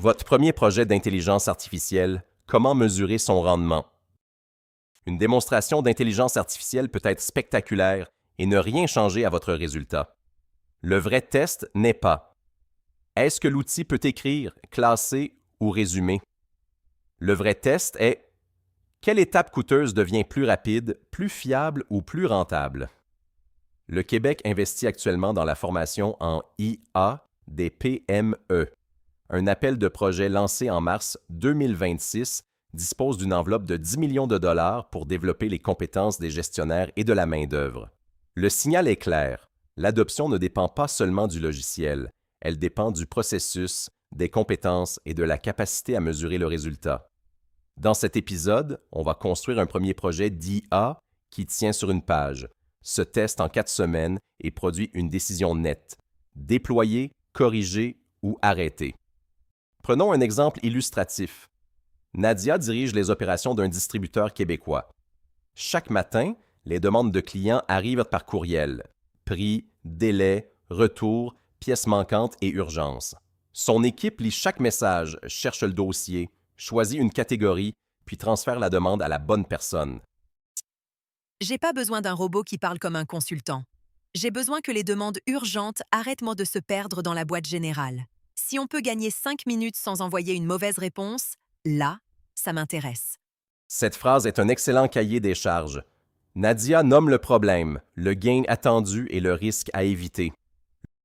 Votre premier projet d'intelligence artificielle, comment mesurer son rendement? Une démonstration d'intelligence artificielle peut être spectaculaire et ne rien changer à votre résultat. Le vrai test n'est pas: est-ce que l'outil peut écrire, classer ou résumer? Le vrai test est: quelle étape coûteuse devient plus rapide, plus fiable ou plus rentable? Le Québec investit actuellement dans la formation en IA des PME. Un appel de projet lancé en mars 2026 dispose d'une enveloppe de 10 millions de dollars pour développer les compétences des gestionnaires et de la main-d'œuvre. Le signal est clair: l'adoption ne dépend pas seulement du logiciel, elle dépend du processus, des compétences et de la capacité à mesurer le résultat. Dans cet épisode, on va construire un premier projet d'IA qui tient sur une page, se teste en 4 semaines et produit une décision nette: déployer, corriger ou arrêter. Prenons un exemple illustratif. Nadia dirige les opérations d'un distributeur québécois. Chaque matin, les demandes de clients arrivent par courriel: prix, délai, retour, pièces manquantes et urgence. Son équipe lit chaque message, cherche le dossier, choisit une catégorie, puis transfère la demande à la bonne personne. J'ai pas besoin d'un robot qui parle comme un consultant. J'ai besoin que les demandes urgentes arrêtent de se perdre dans la boîte générale. Si on peut gagner 5 minutes sans envoyer une mauvaise réponse, là, ça m'intéresse. Cette phrase est un excellent cahier des charges. Nadia nomme le problème, le gain attendu et le risque à éviter.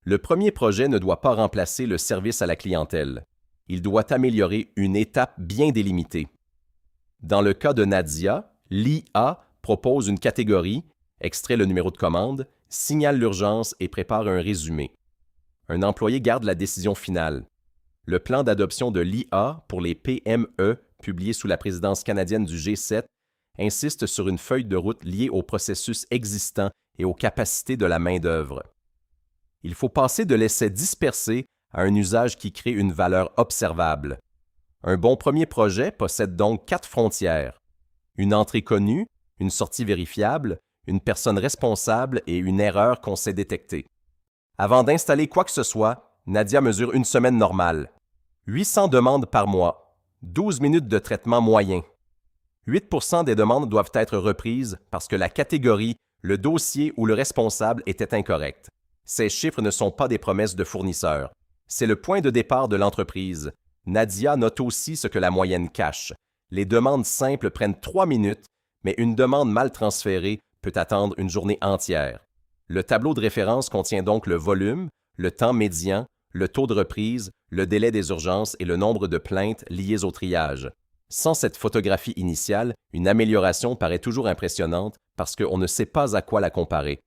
Le premier projet ne doit pas remplacer le service à la clientèle. Il doit améliorer une étape bien délimitée. Dans le cas de Nadia, l'IA propose une catégorie, extrait le numéro de commande, signale l'urgence et prépare un résumé. Un employé garde la décision finale. Le plan d'adoption de l'IA pour les PME, publié sous la présidence canadienne du G7, insiste sur une feuille de route liée aux processus existants et aux capacités de la main-d'œuvre. Il faut passer de l'essai dispersé à un usage qui crée une valeur observable. Un bon premier projet possède donc 4 frontières: une entrée connue, une sortie vérifiable, une personne responsable et une erreur qu'on sait détecter. Avant d'installer quoi que ce soit, Nadia mesure une semaine normale. 800 demandes par mois, 12 minutes de traitement moyen. 8% des demandes doivent être reprises parce que la catégorie, le dossier ou le responsable était incorrect. Ces chiffres ne sont pas des promesses de fournisseurs. C'est le point de départ de l'entreprise. Nadia note aussi ce que la moyenne cache. Les demandes simples prennent 3 minutes, mais une demande mal transférée peut attendre une journée entière. Le tableau de référence contient donc le volume, le temps médian, le taux de reprise, le délai des urgences et le nombre de plaintes liées au triage. Sans cette photographie initiale, une amélioration paraît toujours impressionnante parce qu'on ne sait pas à quoi la comparer.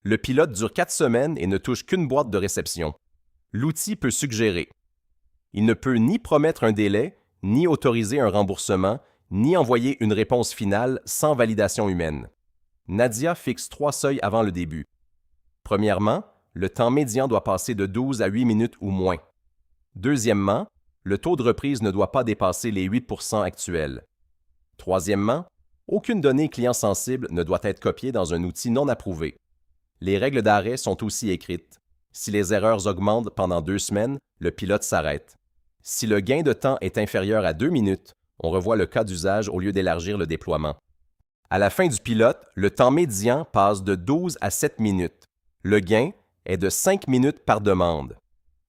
Le pilote dure 4 semaines et ne touche qu'une boîte de réception. L'outil peut suggérer. Il ne peut ni promettre un délai, ni autoriser un remboursement, ni envoyer une réponse finale sans validation humaine. Nadia fixe 3 seuils avant le début. Premièrement, le temps médian doit passer de 12 à 8 minutes ou moins. Deuxièmement, le taux de reprise ne doit pas dépasser les 8% actuels. Troisièmement, aucune donnée client sensible ne doit être copiée dans un outil non approuvé. Les règles d'arrêt sont aussi écrites. Si les erreurs augmentent pendant 2 semaines, le pilote s'arrête. Si le gain de temps est inférieur à 2 minutes, on revoit le cas d'usage au lieu d'élargir le déploiement. À la fin du pilote, le temps médian passe de 12 à 7 minutes. Le gain est de 5 minutes par demande.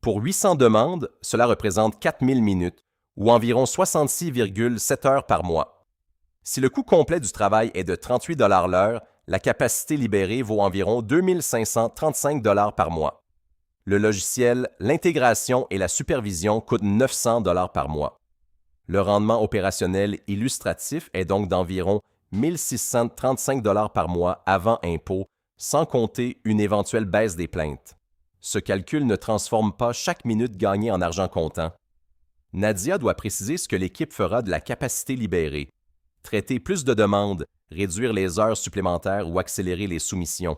Pour 800 demandes, cela représente 4000 minutes, ou environ 66,7 heures par mois. Si le coût complet du travail est de 38 $ l'heure, la capacité libérée vaut environ 2535 $ par mois. Le logiciel, l'intégration et la supervision coûtent 900 $ par mois. Le rendement opérationnel illustratif est donc d'environ 1635 $ par mois avant impôt, sans compter une éventuelle baisse des plaintes. Ce calcul ne transforme pas chaque minute gagnée en argent comptant. Nadia doit préciser ce que l'équipe fera de la capacité libérée: traiter plus de demandes, réduire les heures supplémentaires ou accélérer les soumissions.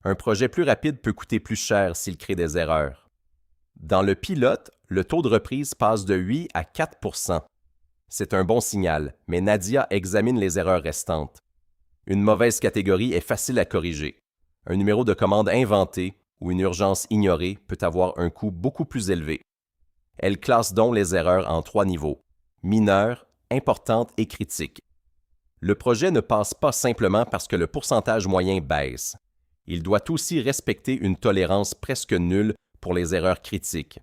Un projet plus rapide peut coûter plus cher s'il crée des erreurs. Dans le pilote, le taux de reprise passe de 8 à 4%. C'est un bon signal, mais Nadia examine les erreurs restantes. Une mauvaise catégorie est facile à corriger. Un numéro de commande inventé ou une urgence ignorée peut avoir un coût beaucoup plus élevé. Elle classe donc les erreurs en 3 niveaux: mineures, importantes et critiques. Le projet ne passe pas simplement parce que le pourcentage moyen baisse. Il doit aussi respecter une tolérance presque nulle pour les erreurs critiques.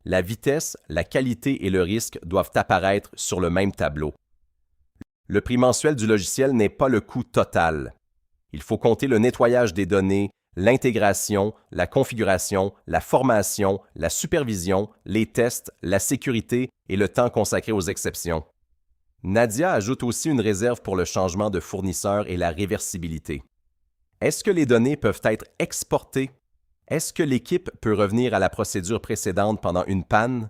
La vitesse, la qualité et le risque doivent apparaître sur le même tableau. Le prix mensuel du logiciel n'est pas le coût total. Il faut compter le nettoyage des données, l'intégration, la configuration, la formation, la supervision, les tests, la sécurité et le temps consacré aux exceptions. Nadia ajoute aussi une réserve pour le changement de fournisseur et la réversibilité. Est-ce que les données peuvent être exportées? Est-ce que l'équipe peut revenir à la procédure précédente pendant une panne?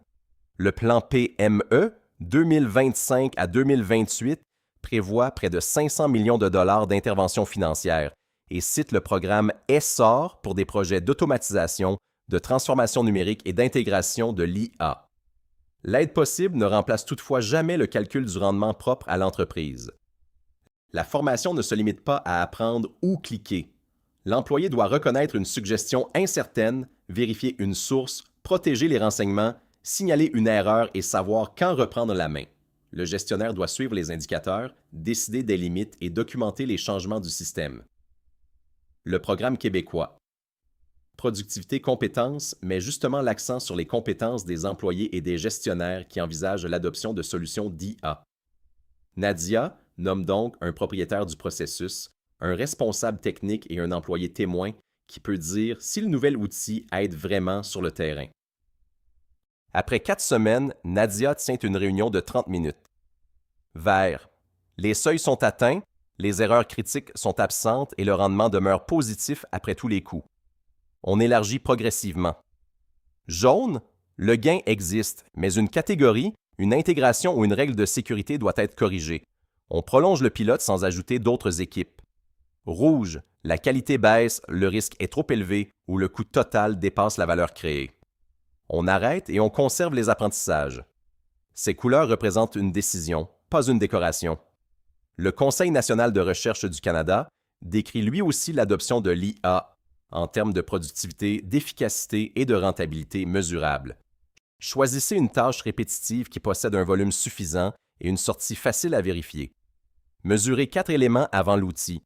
Le plan PME 2025 à 2028 prévoit près de 500 millions de dollars d'intervention financière et cite le programme ESSOR pour des projets d'automatisation, de transformation numérique et d'intégration de l'IA. L'aide possible ne remplace toutefois jamais le calcul du rendement propre à l'entreprise. La formation ne se limite pas à apprendre où cliquer. L'employé doit reconnaître une suggestion incertaine, vérifier une source, protéger les renseignements, signaler une erreur et savoir quand reprendre la main. Le gestionnaire doit suivre les indicateurs, décider des limites et documenter les changements du système. Le programme québécois. Productivité compétences met justement l'accent sur les compétences des employés et des gestionnaires qui envisagent l'adoption de solutions d'IA. Nadia nomme donc un propriétaire du processus, un responsable technique et un employé témoin qui peut dire si le nouvel outil aide vraiment sur le terrain. Après 4 semaines, Nadia tient une réunion de 30 minutes. Vert. Les seuils sont atteints, les erreurs critiques sont absentes et le rendement demeure positif après tous les coups. On élargit progressivement. Jaune. Le gain existe, mais une catégorie, une intégration ou une règle de sécurité doit être corrigée. On prolonge le pilote sans ajouter d'autres équipes. Rouge. La qualité baisse, le risque est trop élevé ou le coût total dépasse la valeur créée. On arrête et on conserve les apprentissages. Ces couleurs représentent une décision, pas une décoration. Le Conseil national de recherche du Canada décrit lui aussi l'adoption de l'IA en termes de productivité, d'efficacité et de rentabilité mesurables. Choisissez une tâche répétitive qui possède un volume suffisant et une sortie facile à vérifier. Mesurez 4 éléments avant l'outil: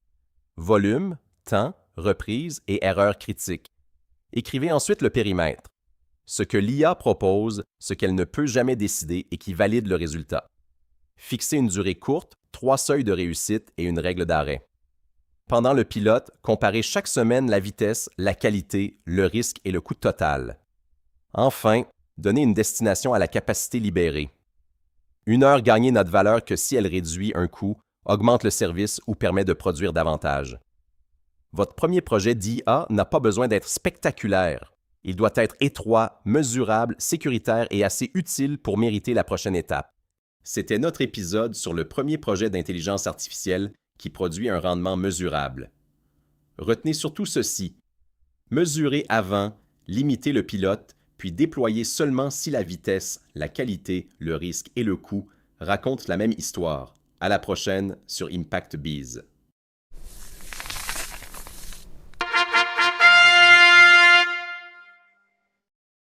volume, temps, reprise et erreur critique. Écrivez ensuite le périmètre. Ce que l'IA propose, ce qu'elle ne peut jamais décider et qui valide le résultat. Fixez une durée courte, 3 seuils de réussite et une règle d'arrêt. Pendant le pilote, comparez chaque semaine la vitesse, la qualité, le risque et le coût total. Enfin, donnez une destination à la capacité libérée. 1 heure gagnée n'a de valeur que si elle réduit un coût, augmente le service ou permet de produire davantage. Votre premier projet d'IA n'a pas besoin d'être spectaculaire. Il doit être étroit, mesurable, sécuritaire et assez utile pour mériter la prochaine étape. C'était notre épisode sur le premier projet d'intelligence artificielle qui produit un rendement mesurable. Retenez surtout ceci: mesurez avant, limitez le pilote, puis déployez seulement si la vitesse, la qualité, le risque et le coût racontent la même histoire. À la prochaine sur Impact Biz.